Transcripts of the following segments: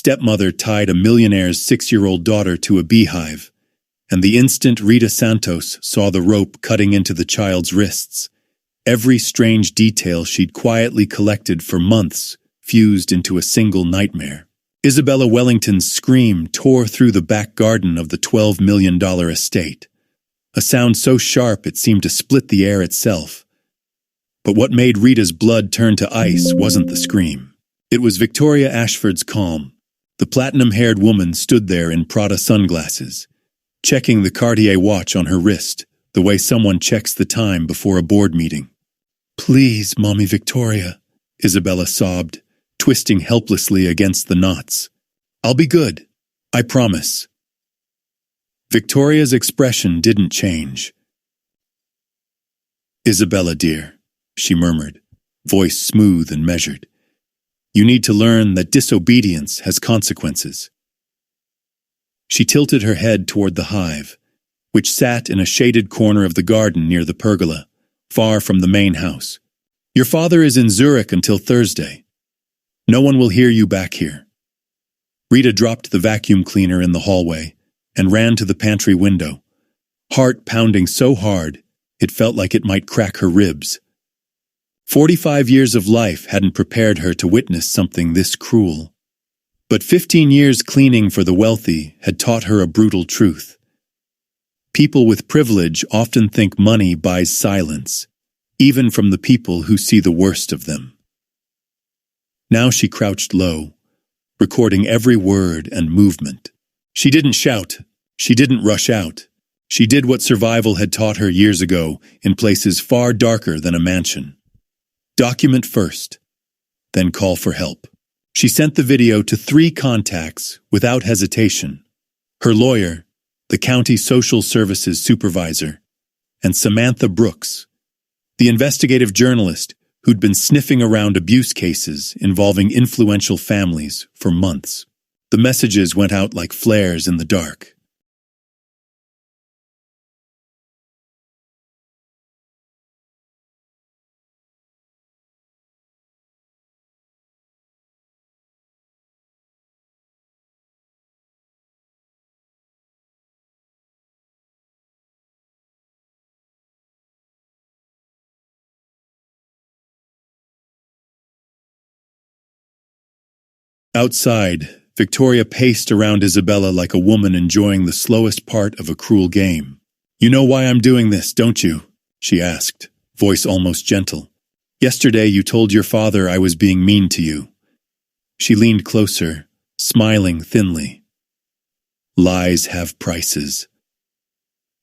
stepmother tied a millionaire's 6-year-old daughter to a beehive, and the instant Rita Santos saw the rope cutting into the child's wrists, every strange detail she'd quietly collected for months fused into a single nightmare. Isabella Wellington's scream tore through the back garden of the $12 million estate, a sound so sharp it seemed to split the air itself. But what made Rita's blood turn to ice wasn't the scream. It was Victoria Ashford's calm. The platinum-haired woman stood there in Prada sunglasses, checking the Cartier watch on her wrist, the way someone checks the time before a board meeting. "Please, Mommy Victoria," Isabella sobbed, twisting helplessly against the knots. "I'll be good. I promise." Victoria's expression didn't change. "Isabella, dear," she murmured, voice smooth and measured. "You need to learn that disobedience has consequences." She tilted her head toward the hive, which sat in a shaded corner of the garden near the pergola, far from the main house. "Your father is in Zurich until Thursday. No one will hear you back here." Rita dropped the vacuum cleaner in the hallway and ran to the pantry window, heart pounding so hard it felt like it might crack her ribs. 45 years of life hadn't prepared her to witness something this cruel. But 15 years cleaning for the wealthy had taught her a brutal truth. People with privilege often think money buys silence, even from the people who see the worst of them. Now she crouched low, recording every word and movement. She didn't shout. She didn't rush out. She did what survival had taught her years ago in places far darker than a mansion. Document first, then call for help. She sent the video to 3 contacts without hesitation: her lawyer, the county social services supervisor, and Samantha Brooks, the investigative journalist who'd been sniffing around abuse cases involving influential families for months. The messages went out like flares in the dark. Outside, Victoria paced around Isabella like a woman enjoying the slowest part of a cruel game. "You know why I'm doing this, don't you?" she asked, voice almost gentle. "Yesterday you told your father I was being mean to you." She leaned closer, smiling thinly. "Lies have prices."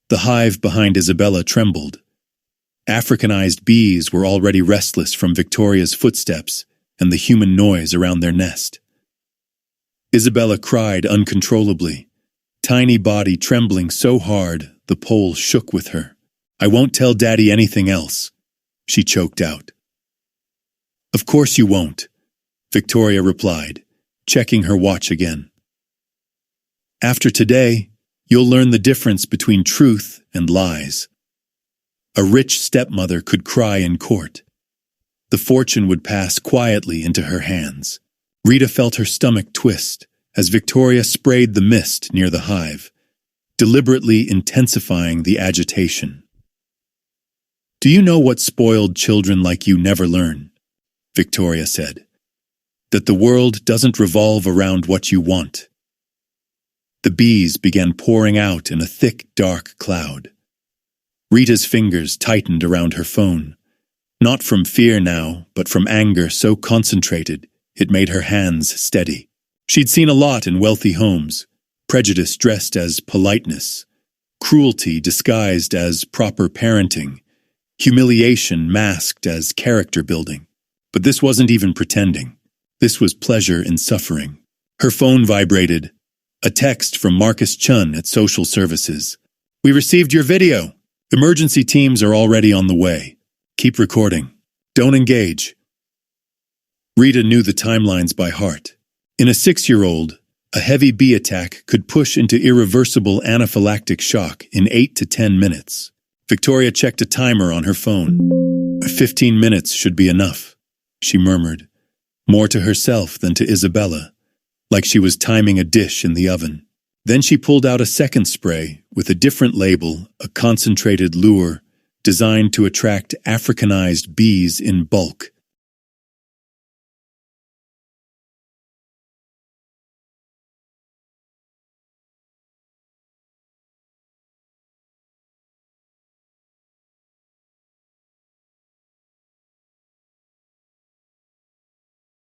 The hive behind Isabella trembled. Africanized bees were already restless from Victoria's footsteps and the human noise around their nest. Isabella cried uncontrollably, tiny body trembling so hard the pole shook with her. "I won't tell Daddy anything else," she choked out. "Of course you won't," Victoria replied, checking her watch again. "After today, you'll learn the difference between truth and lies." A rich stepmother could cry in court. The fortune would pass quietly into her hands. Rita felt her stomach twist as Victoria sprayed the mist near the hive, deliberately intensifying the agitation. "Do you know what spoiled children like you never learn?" Victoria said. "That the world doesn't revolve around what you want." The bees began pouring out in a thick, dark cloud. Rita's fingers tightened around her phone, not from fear now, but from anger so concentrated it made her hands steady. She'd seen a lot in wealthy homes: prejudice dressed as politeness, cruelty disguised as proper parenting, humiliation masked as character building. But this wasn't even pretending. This was pleasure in suffering. Her phone vibrated. A text from Marcus Chun at Social Services. "We received your video. Emergency teams are already on the way. Keep recording. Don't engage." Rita knew the timelines by heart. In a 6-year-old, a heavy bee attack could push into irreversible anaphylactic shock in 8 to 10 minutes. Victoria checked a timer on her phone. 15 minutes should be enough, she murmured, more to herself than to Isabella, like she was timing a dish in the oven. Then she pulled out a second spray with a different label, a concentrated lure designed to attract Africanized bees in bulk.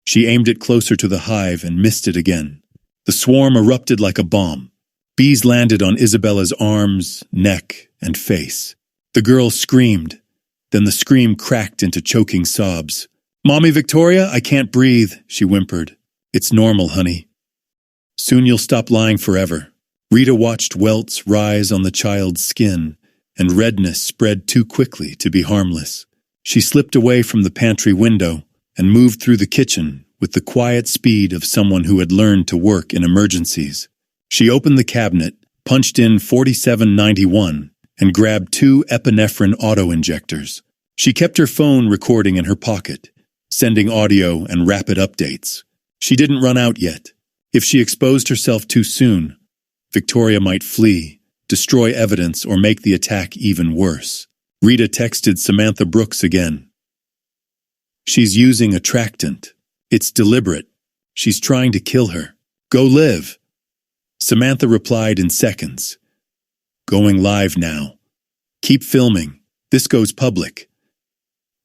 She aimed it closer to the hive and missed it again. The swarm erupted like a bomb. Bees landed on Isabella's arms, neck, and face. The girl screamed. Then the scream cracked into choking sobs. "Mommy Victoria, I can't breathe," she whimpered. "It's normal, honey. Soon you'll stop lying forever." Rita watched welts rise on the child's skin, and redness spread too quickly to be harmless. She slipped away from the pantry window and moved through the kitchen with the quiet speed of someone who had learned to work in emergencies. She opened the cabinet, punched in 4791, and grabbed 2 epinephrine auto-injectors. She kept her phone recording in her pocket, sending audio and rapid updates. She didn't run out yet. If she exposed herself too soon, Victoria might flee, destroy evidence, or make the attack even worse. Rita texted Samantha Brooks again. "She's using attractant. It's deliberate. She's trying to kill her. Go live." Samantha replied in seconds. "Going live now. Keep filming. This goes public."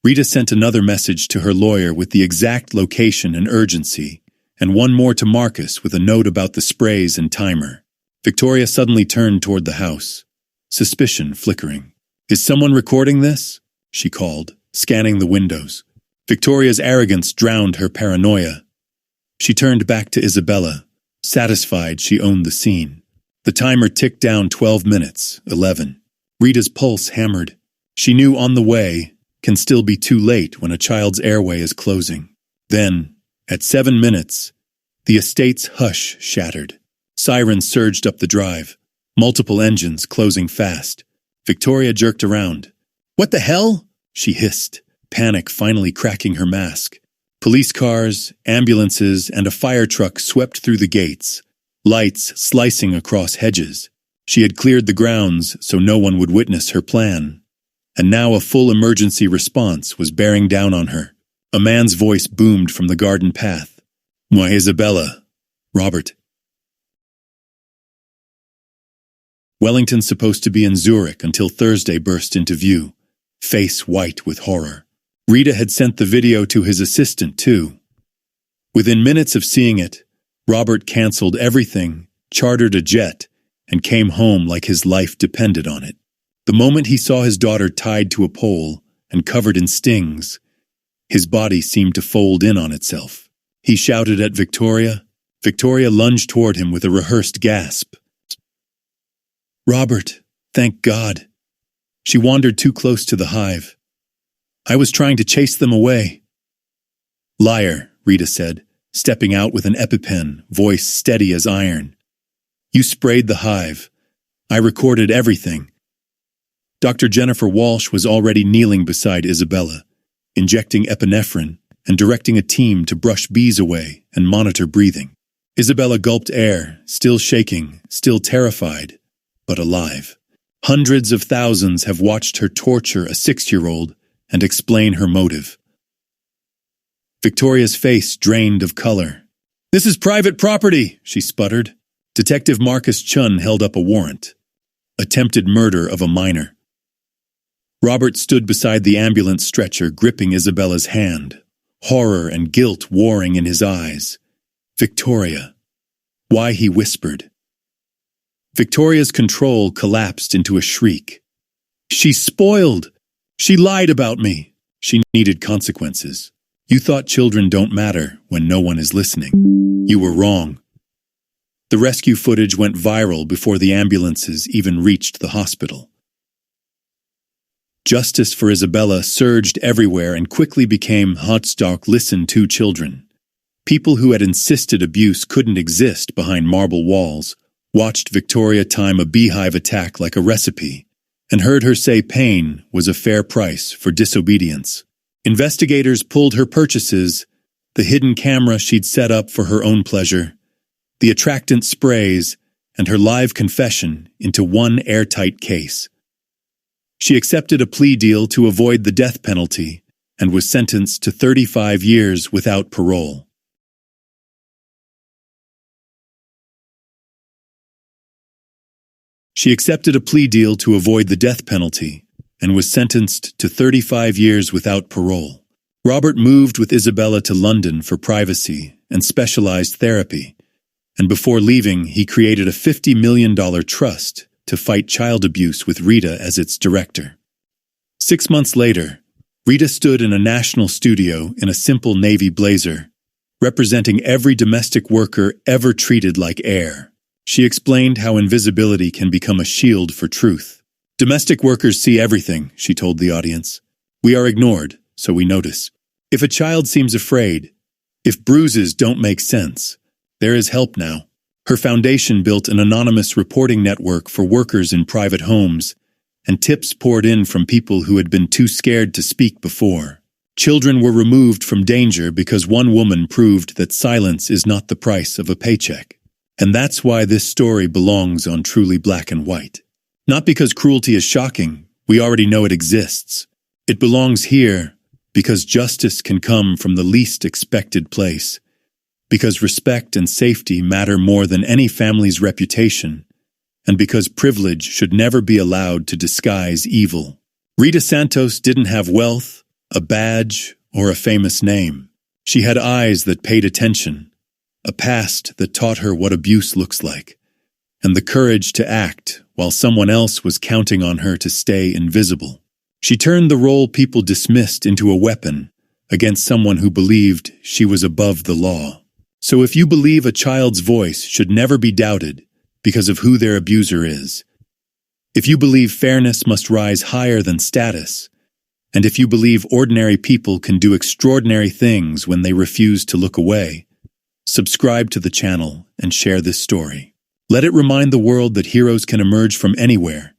Rita sent another message to her lawyer with the exact location and urgency, and one more to Marcus with a note about the sprays and timer. Victoria suddenly turned toward the house, suspicion flickering. "Is someone recording this?" she called, scanning the windows. Victoria's arrogance drowned her paranoia. She turned back to Isabella, satisfied she owned the scene. The timer ticked down 12 minutes, 11. Rita's pulse hammered. She knew on the way can still be too late when a child's airway is closing. Then, at 7 minutes, the estate's hush shattered. Sirens surged up the drive, multiple engines closing fast. Victoria jerked around. "What the hell?" she hissed, panic finally cracking her mask. Police cars, ambulances, and a fire truck swept through the gates, lights slicing across hedges. She had cleared the grounds so no one would witness her plan. And now a full emergency response was bearing down on her. A man's voice boomed from the garden path. "Moi, Isabella. Robert." Wellington's supposed to be in Zurich until Thursday burst into view, face white with horror. Rita had sent the video to his assistant, too. Within minutes of seeing it, Robert canceled everything, chartered a jet, and came home like his life depended on it. The moment he saw his daughter tied to a pole and covered in stings, his body seemed to fold in on itself. He shouted at Victoria. Victoria lunged toward him with a rehearsed gasp. "Robert, thank God." She wandered too close to the hive. "I was trying to chase them away." "Liar," Rita said, stepping out with an EpiPen, voice steady as iron. "You sprayed the hive. I recorded everything." Dr. Jennifer Walsh was already kneeling beside Isabella, injecting epinephrine and directing a team to brush bees away and monitor breathing. Isabella gulped air, still shaking, still terrified, but alive. Hundreds of thousands have watched her torture a 6-year-old and explain her motive. Victoria's face drained of color. "This is private property," she sputtered. Detective Marcus Chun held up a warrant. Attempted murder of a minor. Robert stood beside the ambulance stretcher, gripping Isabella's hand, horror and guilt warring in his eyes. "Victoria." Why, he whispered. Victoria's control collapsed into a shriek. "She's spoiled. She lied about me." She needed consequences. "You thought children don't matter when no one is listening. You were wrong." The rescue footage went viral before the ambulances even reached the hospital. Justice for Isabella surged everywhere and quickly became hotstock listen to children. People who had insisted abuse couldn't exist behind marble walls watched Victoria time a beehive attack like a recipe, and heard her say pain was a fair price for disobedience. Investigators pulled her purchases, the hidden camera she'd set up for her own pleasure, the attractant sprays, and her live confession into one airtight case. She accepted a plea deal to avoid the death penalty and was sentenced to 35 years without parole. She accepted a plea deal to avoid the death penalty and was sentenced to 35 years without parole. Robert moved with Isabella to London for privacy and specialized therapy, and before leaving, he created a $50 million trust to fight child abuse with Rita as its director. 6 months later, Rita stood in a national studio in a simple navy blazer, representing every domestic worker ever treated like air. She explained how invisibility can become a shield for truth. Domestic workers see everything, she told the audience. We are ignored, so we notice. If a child seems afraid, if bruises don't make sense, there is help now. Her foundation built an anonymous reporting network for workers in private homes, and tips poured in from people who had been too scared to speak before. Children were removed from danger because one woman proved that silence is not the price of a paycheck. And that's why this story belongs on Truly Black and White. Not because cruelty is shocking, we already know it exists. It belongs here because justice can come from the least expected place, because respect and safety matter more than any family's reputation, and because privilege should never be allowed to disguise evil. Rita Santos didn't have wealth, a badge, or a famous name. She had eyes that paid attention, a past that taught her what abuse looks like, and the courage to act while someone else was counting on her to stay invisible. She turned the role people dismissed into a weapon against someone who believed she was above the law. So if you believe a child's voice should never be doubted because of who their abuser is, if you believe fairness must rise higher than status, and if you believe ordinary people can do extraordinary things when they refuse to look away, subscribe to the channel and share this story. Let it remind the world that heroes can emerge from anywhere,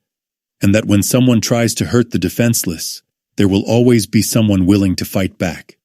and that when someone tries to hurt the defenseless, there will always be someone willing to fight back.